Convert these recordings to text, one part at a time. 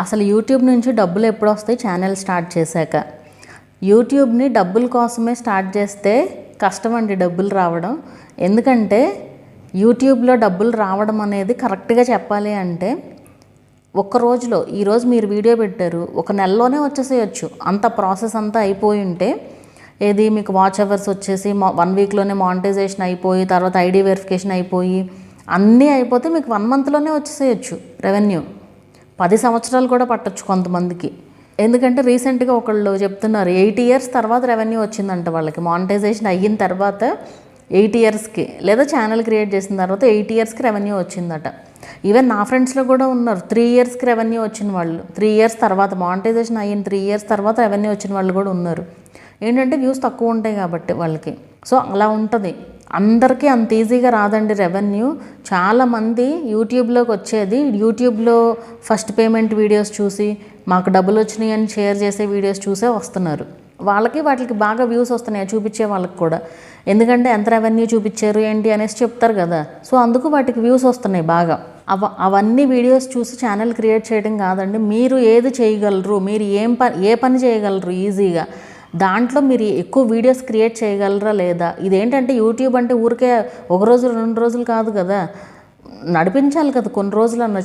అసలు యూట్యూబ్ నుంచి డబ్బులు ఎప్పుడు వస్తాయి? ఛానల్ స్టార్ట్ చేశాక. యూట్యూబ్ని డబ్బుల కోసమే స్టార్ట్ చేస్తే కష్టం అండి డబ్బులు రావడం. ఎందుకంటే యూట్యూబ్లో డబ్బులు రావడం అనేది కరెక్ట్గా చెప్పాలి అంటే ఒక్క రోజులో, ఈరోజు మీరు వీడియో పెట్టారు, ఒక నెలలోనే వచ్చేసేయచ్చు. అంత ప్రాసెస్ అంతా అయిపోయి ఉంటే ఏది మీకు వాచ్ అవర్స్ వచ్చేసి 1 వీక్లోనే మానిటైజేషన్ అయిపోయి, తర్వాత ఐడి వెరిఫికేషన్ అయిపోయి అన్నీ అయిపోతే మీకు 1 మంత్లోనే వచ్చేసేయచ్చు రెవెన్యూ. 10 సంవత్సరాలు కూడా పట్టొచ్చు కొంతమందికి. ఎందుకంటే రీసెంట్గా ఒకళ్ళు చెప్తున్నారు 8 ఇయర్స్ తర్వాత రెవెన్యూ వచ్చిందంట వాళ్ళకి. మానిటైజేషన్ అయిన తర్వాత 8 ఇయర్స్కి, లేదా ఛానల్ క్రియేట్ చేసిన తర్వాత 8 ఇయర్స్కి రెవెన్యూ వచ్చిందట. ఈవెన్ నా ఫ్రెండ్స్లో కూడా ఉన్నారు 3 ఇయర్స్కి రెవెన్యూ వచ్చిన వాళ్ళు. 3 ఇయర్స్ తర్వాత మానిటైజేషన్ అయిన 3 ఇయర్స్ తర్వాత రెవెన్యూ వచ్చిన వాళ్ళు కూడా ఉన్నారు. ఏంటంటే వ్యూస్ తక్కువ ఉంటాయి కాబట్టి వాళ్ళకి. సో అలా ఉంటుంది. అందరికీ అంత ఈజీగా రాదండి రెవెన్యూ. చాలామంది యూట్యూబ్లోకి వచ్చేది యూట్యూబ్లో ఫస్ట్ పేమెంట్ వీడియోస్ చూసి మాకు డబ్బులు వచ్చినాయి అని షేర్ చేసే వీడియోస్ చూసే వస్తున్నారు. వాటికి బాగా వ్యూస్ వస్తున్నాయి చూపించే వాళ్ళకి కూడా. ఎందుకంటే ఎంత రెవెన్యూ చూపించారు ఏంటి అనేసి చెప్తారు కదా. సో అందుకు వాటికి వ్యూస్ వస్తున్నాయి బాగా. అవన్నీ వీడియోస్ చూసి ఛానల్ క్రియేట్ చేయడం కాదండి. మీరు ఏది చేయగలరు, మీరు ఏ పని చేయగలరు ఈజీగా, దాంట్లో మీరు ఎక్కువ వీడియోస్ క్రియేట్ చేయగలరా లేదా. ఇదేంటంటే యూట్యూబ్ అంటే ఊరికే 1 రోజు 2 రోజులు కాదు కదా, నడిపించాలి కదా కొన్ని రోజులు అన్న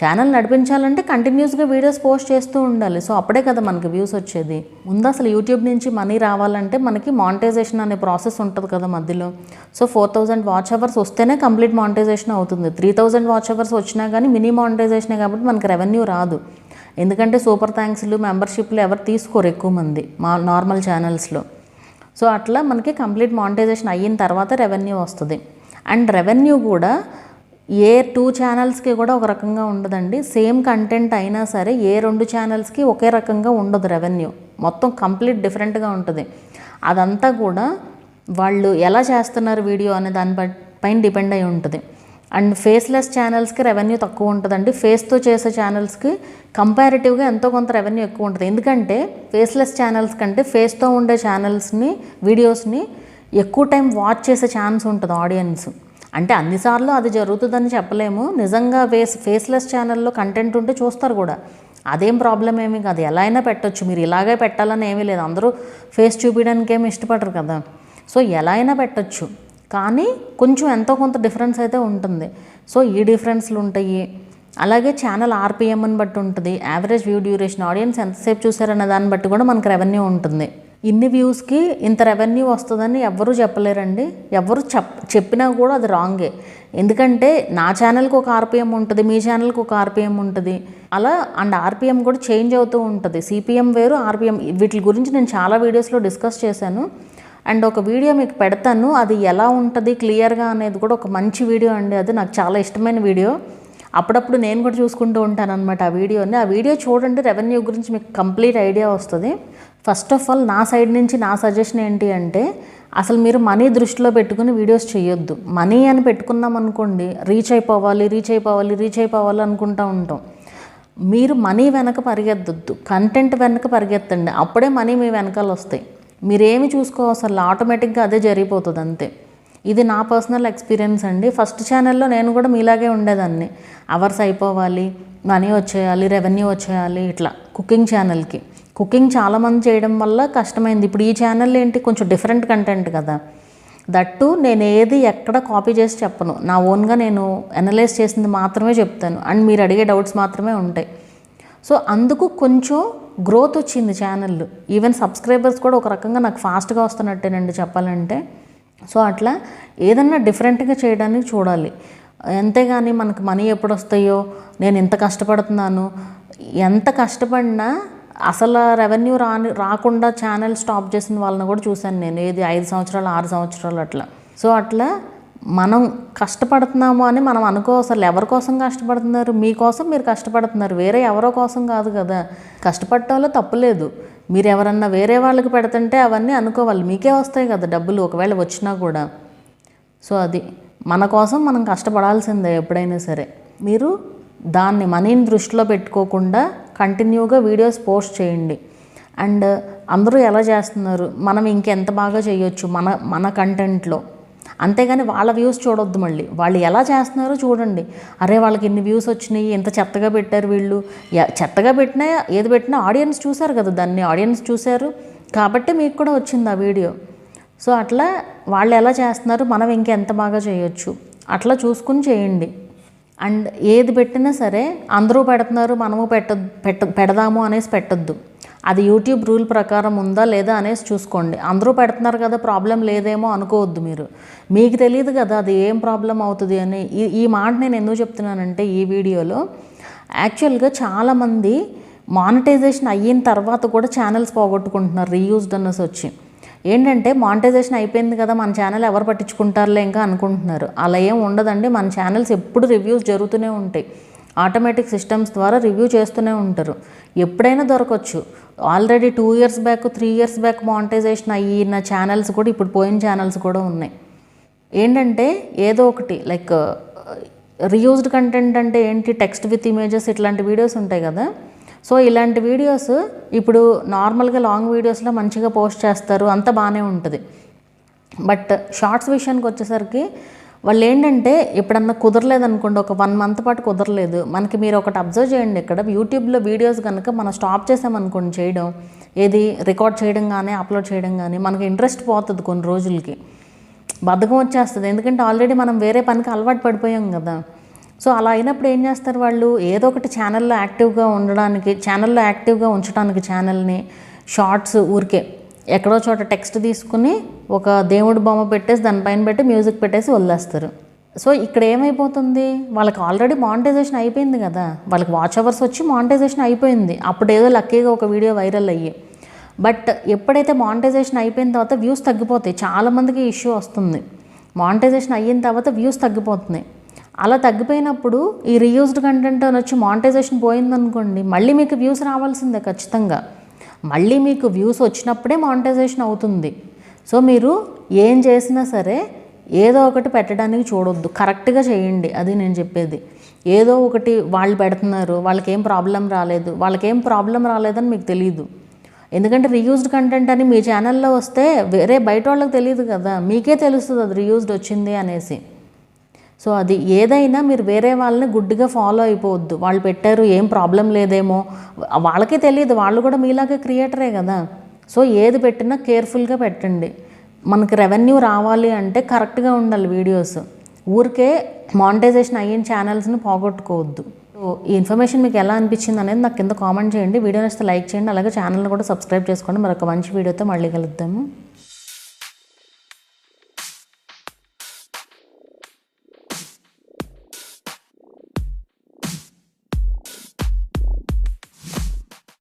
ఛానల్ నడిపించాలంటే కంటిన్యూస్గా వీడియోస్ పోస్ట్ చేస్తూ ఉండాలి. సో అప్పుడే కదా మనకి వ్యూస్ వచ్చేది. ముందు అసలు యూట్యూబ్ నుంచి మనీ రావాలంటే మనకి మానిటైజేషన్ అనే ప్రాసెస్ ఉంటుంది కదా మధ్యలో. సో 4000 వాచ్ అవర్స్ వస్తేనే కంప్లీట్ మానిటైజేషన్ అవుతుంది. 3000 వాచ్ అవర్స్ వచ్చినా కానీ మినీ మానిటైజేషనే కాబట్టి మనకి రెవెన్యూ రాదు. ఎందుకంటే సూపర్ థ్యాంక్స్లు, మెంబర్షిప్లు ఎవరు తీసుకోరు ఎక్కువ మంది మా నార్మల్ ఛానల్స్లో. సో అట్లా మనకి కంప్లీట్ మానిటైజేషన్ అయిన తర్వాత రెవెన్యూ వస్తుంది. అండ్ రెవెన్యూ కూడా ఏ 2 ఛానల్స్కి కూడా ఒక రకంగా ఉండదండి. సేమ్ కంటెంట్ అయినా సరే ఏ 2 ఛానల్స్కి ఒకే రకంగా ఉండదు రెవెన్యూ. మొత్తం కంప్లీట్ డిఫరెంట్గా ఉంటుంది. అదంతా కూడా వాళ్ళు ఎలా చేస్తున్నారు వీడియో అనే పైన డిపెండ్ అయి ఉంటుంది. అండ్ ఫేస్లెస్ ఛానల్స్కి రెవెన్యూ తక్కువ ఉంటుందండి. ఫేస్తో చేసే ఛానల్స్కి కంపారిటివ్గా ఎంతో కొంత రెవెన్యూ ఎక్కువ ఉంటుంది. ఎందుకంటే ఫేస్లెస్ ఛానల్స్ కంటే ఫేస్తో ఉండే ఛానల్స్ని, వీడియోస్ని ఎక్కువ టైం వాచ్ చేసే ఛాన్స్ ఉంటుంది ఆడియన్స్. అంటే అన్నిసార్లు అది జరుగుతుందని చెప్పలేము. నిజంగా ఫేస్లెస్ ఛానల్లో కంటెంట్ ఉంటే చూస్తారు కూడా. అదేం ప్రాబ్లం ఏమీ కాదు, ఎలా అయినా పెట్టచ్చు. మీరు ఇలాగే పెట్టాలని ఏమీ లేదు. అందరూ ఫేస్ చూపించడానికి ఏమి ఇష్టపడరు కదా. సో ఎలా అయినా పెట్టచ్చు, కానీ కొంచెం ఎంతో కొంత డిఫరెన్స్ అయితే ఉంటుంది. సో ఈ డిఫరెన్స్లు ఉంటాయి. అలాగే ఛానల్ ఆర్పిఎంని బట్టి ఉంటుంది, యావరేజ్ వ్యూ డ్యూరేషన్, ఆడియన్స్ ఎంతసేపు చూసారనే దాన్ని బట్టి కూడా మనకు రెవెన్యూ ఉంటుంది. ఇన్ని వ్యూస్కి ఇంత రెవెన్యూ వస్తుందని ఎవ్వరూ చెప్పలేరండి. ఎవరు చెప్పినా కూడా అది రాంగే. ఎందుకంటే నా ఛానల్కి ఒక ఆర్పిఎం ఉంటుంది, మీ ఛానల్కి ఒక ఆర్పిఎం ఉంటుంది. అలా అండ్ ఆర్పిఎం కూడా చేంజ్ అవుతూ ఉంటుంది. సిపిఎం వేరు, ఆర్పిఎం. వీటి గురించి నేను చాలా వీడియోస్లో డిస్కస్ చేశాను. అండ్ ఒక వీడియో మీకు పెడతాను, అది ఎలా ఉంటుంది క్లియర్గా అనేది కూడా ఒక మంచి వీడియో అండి. అది నాకు చాలా ఇష్టమైన వీడియో. అప్పుడప్పుడు నేను కూడా చూసుకుంటూ ఉంటాను అనమాట ఆ వీడియోని. ఆ వీడియో చూడండి, రెవెన్యూ గురించి మీకు కంప్లీట్ ఐడియా వస్తుంది. ఫస్ట్ ఆఫ్ ఆల్ నా సైడ్ నుంచి నా సజెషన్ ఏంటి అంటే, అసలు మీరు మనీ దృష్టిలో పెట్టుకుని వీడియోస్ చేయొద్దు. మనీ అని పెట్టుకున్నాం అనుకోండి, రీచ్ అయిపోవాలి అనుకుంటూ ఉంటాం. మీరు మనీ వెనక పరిగెత్తొద్దు, కంటెంట్ వెనక పరిగెత్తండి. అప్పుడే మనీ మీ వెనకాల వస్తాయి. మీరేమి చూసుకోవసలు, ఆటోమేటిక్గా అదే జరిగిపోతుంది అంతే. ఇది నా పర్సనల్ ఎక్స్పీరియన్స్ అండి. ఫస్ట్ ఛానల్లో నేను కూడా మీలాగే ఉండేదాన్ని. అవర్స్ అయిపోవాలి, మనీ వచ్చేయాలి, రెవెన్యూ వచ్చేయాలి, ఇట్లా. కుకింగ్ చాలామంది చేయడం వల్ల కష్టమైంది. ఇప్పుడు ఈ ఛానల్ ఏంటి, కొంచెం డిఫరెంట్ కంటెంట్ కదా. దట్టు నేను ఏది ఎక్కడ కాపీ చేసి చెప్పను. నా ఓన్గా నేను అనలైజ్ చేసింది మాత్రమే చెప్తాను. అండ్ మీరు అడిగే డౌట్స్ మాత్రమే ఉంటాయి. సో అందుకు కొంచెం గ్రోత్ వచ్చింది ఛానల్. ఈవెన్ సబ్స్క్రైబర్స్ కూడా ఒక రకంగా నాకు ఫాస్ట్గా వస్తున్నట్టేనండి చెప్పాలంటే. సో అట్లా ఏదన్నా డిఫరెంట్గా చేయడానికి చూడాలి. అంతేగాని మనకు మనీ ఎప్పుడు వస్తాయో, నేను ఇంత కష్టపడుతున్నాను, ఎంత కష్టపడినా అసలు రెవెన్యూ రాకుండా ఛానల్ స్టాప్ చేసిన వాళ్ళని కూడా చూశాను నేను. ఏది 5 సంవత్సరాలు 6 సంవత్సరాలు అట్లా. సో అట్లా మనం కష్టపడుతున్నాము అని మనం అసలు ఎవరి కోసం కష్టపడుతున్నారు? మీకోసం మీరు కష్టపడుతున్నారు, వేరే ఎవరో కోసం కాదు కదా. కష్టపడటంలో తప్పులేదు. మీరు ఎవరన్నా వేరే వాళ్ళకి పెడుతుంటే అవన్నీ అనుకోవాలి, మీకే వస్తాయి కదా డబ్బులు ఒకవేళ వచ్చినా కూడా. సో అది మన కోసం మనం కష్టపడాల్సిందే ఎప్పుడైనా సరే. మీరు దాన్ని మనీని దృష్టిలో పెట్టుకోకుండా కంటిన్యూగా వీడియోస్ పోస్ట్ చేయండి. అండ్ అందరూ ఎలా చేస్తున్నారు, మనం ఇంకెంత బాగా చేయొచ్చు మన కంటెంట్లో అంతేగాని వాళ్ళ వ్యూస్ చూడొద్దు. మళ్ళీ వాళ్ళు ఎలా చేస్తున్నారో చూడండి. అరే వాళ్ళకి ఇన్ని వ్యూస్ వచ్చినాయి, ఎంత చెత్తగా పెట్టారు వీళ్ళు. చెత్తగా పెట్టినా ఏది పెట్టినా ఆడియన్స్ చూశారు కదా, దాన్ని ఆడియన్స్ చూశారు కాబట్టి మీకు కూడా వచ్చింది ఆ వీడియో. సో అట్లా వాళ్ళు ఎలా చేస్తున్నారు, మనం ఇంకెంత బాగా చేయొచ్చు అట్లా చూసుకుని చేయండి. అండ్ ఏది పెట్టినా సరే అందరూ పెడుతున్నారు మనము పెడదాము అనేసి పెట్టొద్దు. అది యూట్యూబ్ రూల్ ప్రకారం ఉందా లేదా అనేసి చూసుకోండి. అందరూ పెడుతున్నారు కదా, ప్రాబ్లం లేదేమో అనుకోవద్దు. మీకు తెలియదు కదా అది ఏం ప్రాబ్లం అవుతుంది అని. ఈ మాట నేను ఎందుకు చెప్తున్నానంటే ఈ వీడియోలో యాక్చువల్గా చాలామంది మానిటైజేషన్ అయిన తర్వాత కూడా ఛానల్స్ పోగొట్టుకుంటున్నారు రీయూజ్డ్ అనేసి వచ్చి. ఏంటంటే మానిటైజేషన్ అయిపోయింది కదా, మన ఛానల్ ఎవరు పట్టించుకుంటారులే ఇంకా అనుకుంటున్నారు. అలా ఏం ఉండదండి. మన ఛానల్స్ ఎప్పుడు రివ్యూస్ జరుగుతూనే ఉంటాయి. ఆటోమేటిక్ సిస్టమ్స్ ద్వారా రివ్యూ చేస్తూనే ఉంటారు. ఎప్పుడైనా దొరకవచ్చు. Already 2 years back 3 years back monetization అయిన ఛానల్స్ కూడా ఇప్పుడు పోయిన ఛానల్స్ కూడా ఉన్నాయి. ఏంటంటే ఏదో ఒకటి లైక్ రీయూజ్డ్ కంటెంట్ అంటే ఏంటి, టెక్స్ట్ విత్ ఇమేజెస్ ఇట్లాంటి వీడియోస్ ఉంటాయి కదా. సో ఇలాంటి వీడియోస్ ఇప్పుడు నార్మల్గా లాంగ్ వీడియోస్లో మంచిగా పోస్ట్ చేస్తారు, అంతా బాగానే ఉంటుంది. బట్ షార్ట్స్ విషయానికి వచ్చేసరికి వాళ్ళు ఏంటంటే ఎప్పుడన్నా కుదరలేదనుకోండి, ఒక 1 month పాటు కుదరలేదు మనకి. మీరు ఒకటి అబ్జర్వ్ చేయండి, ఇక్కడ యూట్యూబ్లో వీడియోస్ కనుక మనం స్టాప్ చేసామనుకోండి చేయడం, ఏది రికార్డ్ చేయడం కానీ అప్లోడ్ చేయడం కానీ, మనకి ఇంట్రెస్ట్ పోతుంది. కొన్ని రోజులకి బద్ధకం వచ్చేస్తుంది. ఎందుకంటే ఆల్రెడీ మనం వేరే పనికి అలవాటు పడిపోయాం కదా. సో అలా అయినప్పుడు ఏం చేస్తారు వాళ్ళు, ఏదో ఒకటి ఛానల్లో యాక్టివ్గా ఉంచడానికి ఛానల్ని షార్ట్స్ ఊరికే ఎక్కడో చోట టెక్స్ట్ తీసుకుని ఒక దేవుడి బొమ్మ పెట్టేసి దానిపైన పెట్టి మ్యూజిక్ పెట్టేసి వదిలేస్తారు. సో ఇక్కడ ఏమైపోతుంది, వాళ్ళకి ఆల్రెడీ మానిటైజేషన్ అయిపోయింది కదా, వాళ్ళకి వాచ్ అవర్స్ వచ్చి మానిటైజేషన్ అయిపోయింది. అప్పుడు ఏదో లక్కీగా ఒక వీడియో వైరల్ అయ్యి. బట్ ఎప్పుడైతే మానిటైజేషన్ అయిపోయిన తర్వాత వ్యూస్ తగ్గిపోతాయి. చాలామందికి ఇష్యూ వస్తుంది. మానిటైజేషన్ అయిన తర్వాత వ్యూస్ తగ్గిపోతున్నాయి. అలా తగ్గిపోయినప్పుడు ఈ రీయూజ్డ్ కంటెంట్ అని వచ్చి మానిటైజేషన్ పోయిందనుకోండి, మళ్ళీ మీకు వ్యూస్ రావాల్సిందే ఖచ్చితంగా. మళ్ళీ మీకు వ్యూస్ వచ్చినప్పుడే మానిటైజేషన్ అవుతుంది. సో మీరు ఏం చేసినా సరే ఏదో ఒకటి పెట్టడానికి చూడొద్దు, కరెక్ట్గా చేయండి. అది నేను చెప్పేది. ఏదో ఒకటి వాళ్ళు పెడుతున్నారు, వాళ్ళకేం ప్రాబ్లం రాలేదని మీకు తెలియదు. ఎందుకంటే రీయూజ్డ్ కంటెంట్ అని మీ ఛానల్లో వస్తే వేరే బయట వాళ్ళకి తెలియదు కదా, మీకే తెలుస్తుంది అది రీయూజ్డ్ వచ్చింది అనేసి. సో అది ఏదైనా మీరు వేరే వాళ్ళని గుడ్డిగా ఫాలో అయిపోవద్దు. వాళ్ళు పెట్టారు ఏం ప్రాబ్లం లేదేమో, వాళ్ళకే తెలియదు, వాళ్ళు కూడా మీలాగే క్రియేటరే కదా. సో ఏది పెట్టినా కేర్ఫుల్గా పెట్టండి. మనకి రెవెన్యూ రావాలి అంటే కరెక్ట్గా ఉండాలి వీడియోస్. ఊరికే మానిటైజేషన్ అయిన ఛానల్స్ని పోగొట్టుకోవద్దు. సో ఈ ఇన్ఫర్మేషన్ మీకు ఎలా అనిపించింది అనేది నాకు కింద కామెంట్ చేయండి. వీడియో నచ్చితే లైక్ చేయండి. అలాగే ఛానల్ని కూడా సబ్స్క్రైబ్ చేసుకోండి. మరొక మంచి వీడియోతో మళ్ళీ కలుద్దాము.